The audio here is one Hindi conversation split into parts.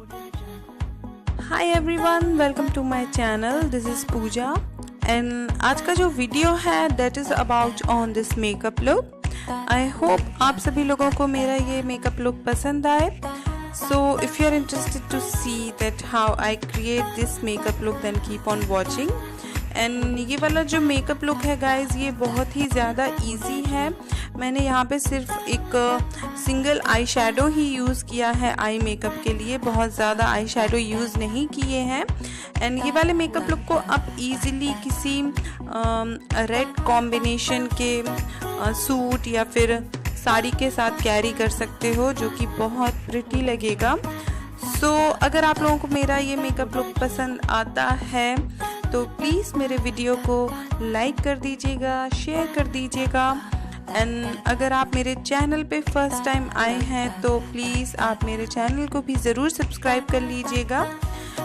Hi everyone, welcome to my channel. This is Pooja and आज का जो वीडियो है that is about on this makeup look. I hope आप सभी लोगों को मेरा ये मेकअप लुक पसंद आए। So if you are interested to see that how I create this makeup look then keep on watching. And ये वाला जो मेकअप लुक है गाइज, ये बहुत ही ज़्यादा इजी है। मैंने यहाँ पे सिर्फ एक सिंगल आई शेडो ही यूज़ किया है आई मेकअप के लिए, बहुत ज़्यादा आई शेडो यूज़ नहीं किए हैं। एंड ये वाले मेकअप लुक को आप इजीली किसी रेड कॉम्बिनेशन के सूट या फिर साड़ी के साथ कैरी कर सकते हो, जो कि बहुत प्रिटी लगेगा। सो अगर आप लोगों को मेरा ये मेकअप लुक पसंद आता है तो प्लीज़ मेरे वीडियो को लाइक कर दीजिएगा, शेयर कर दीजिएगा। एंड अगर आप मेरे चैनल पे फर्स्ट टाइम आए हैं तो प्लीज़ आप मेरे चैनल को भी ज़रूर सब्सक्राइब कर लीजिएगा।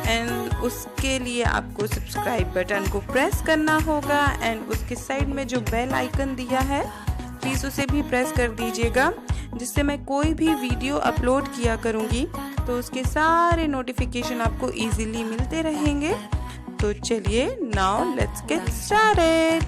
एंड उसके लिए आपको सब्सक्राइब बटन को प्रेस करना होगा एंड उसके साइड में जो बेल आइकन दिया है प्लीज़ उसे भी प्रेस कर दीजिएगा, जिससे मैं कोई भी वीडियो अपलोड किया करूँगी तो उसके सारे नोटिफिकेशन आपको इजीली मिलते रहेंगे। तो चलिए now let's get started.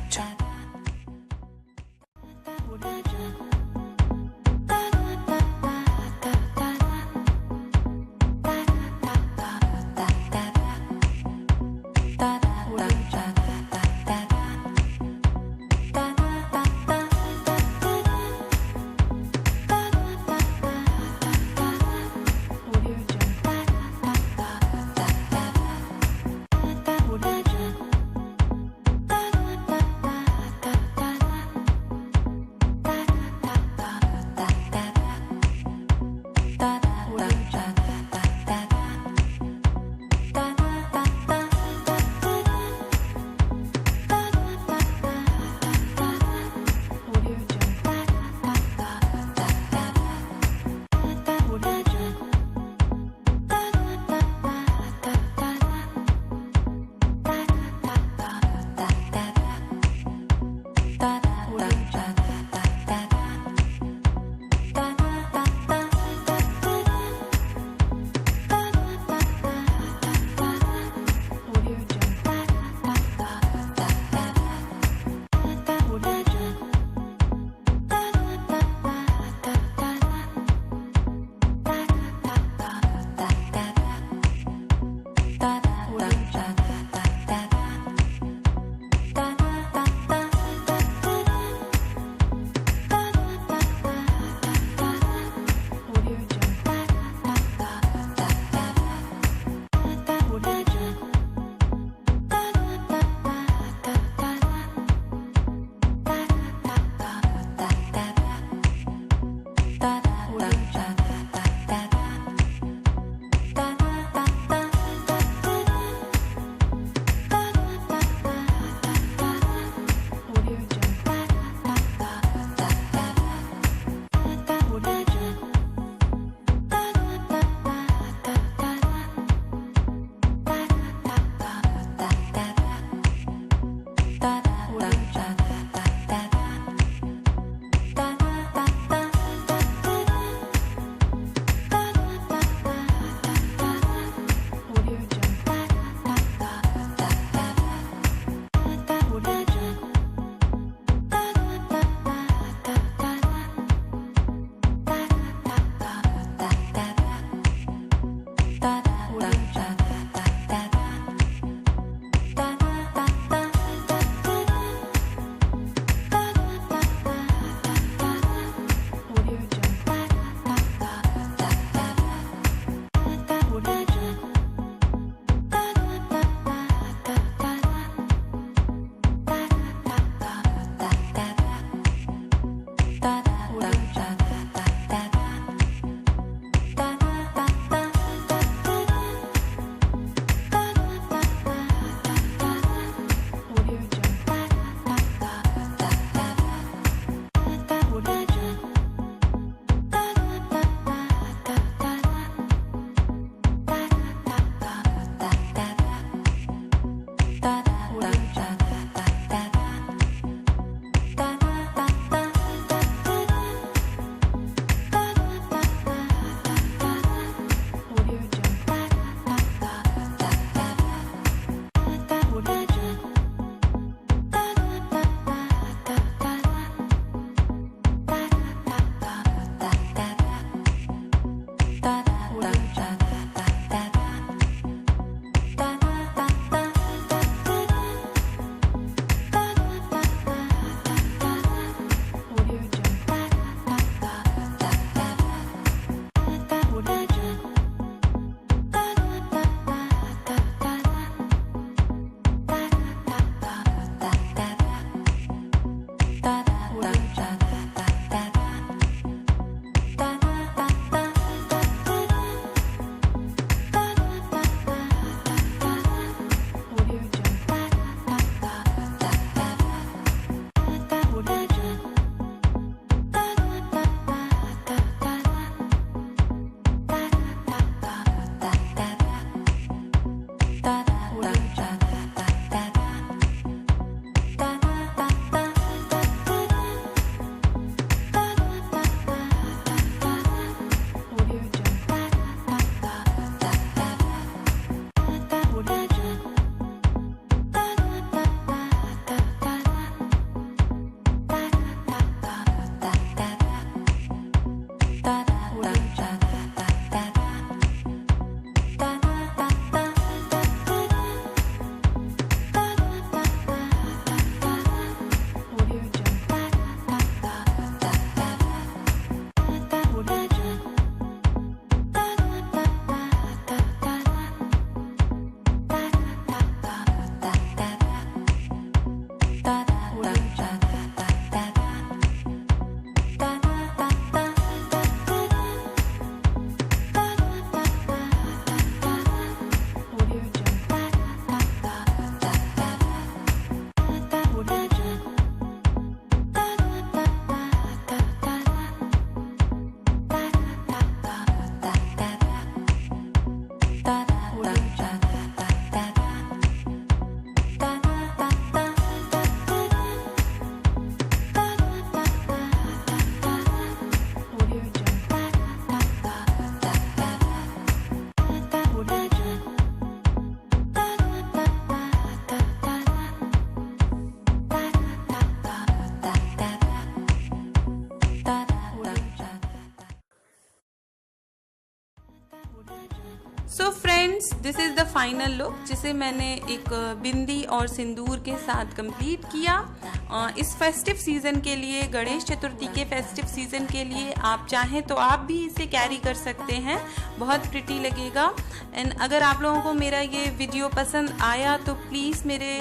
So friends, this is the final look जिसे मैंने एक बिंदी और सिंदूर के साथ कंप्लीट किया। इस फेस्टिव सीज़न के लिए, गणेश चतुर्थी के फेस्टिव सीज़न के लिए आप चाहें तो आप भी इसे कैरी कर सकते हैं, बहुत प्रिटी लगेगा। एंड अगर आप लोगों को मेरा ये वीडियो पसंद आया तो प्लीज़ मेरे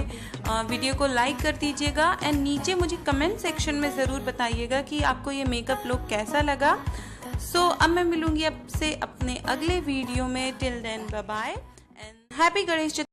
वीडियो को लाइक कर दीजिएगा एंड नीचे मुझे कमेंट सेक्शन में ज़रूर बताइएगा कि आपको ये मेकअप लुक कैसा लगा। अब मैं मिलूंगी आपसे अपने अगले वीडियो में। Till then bye bye and happy Ganesh Chaturthi.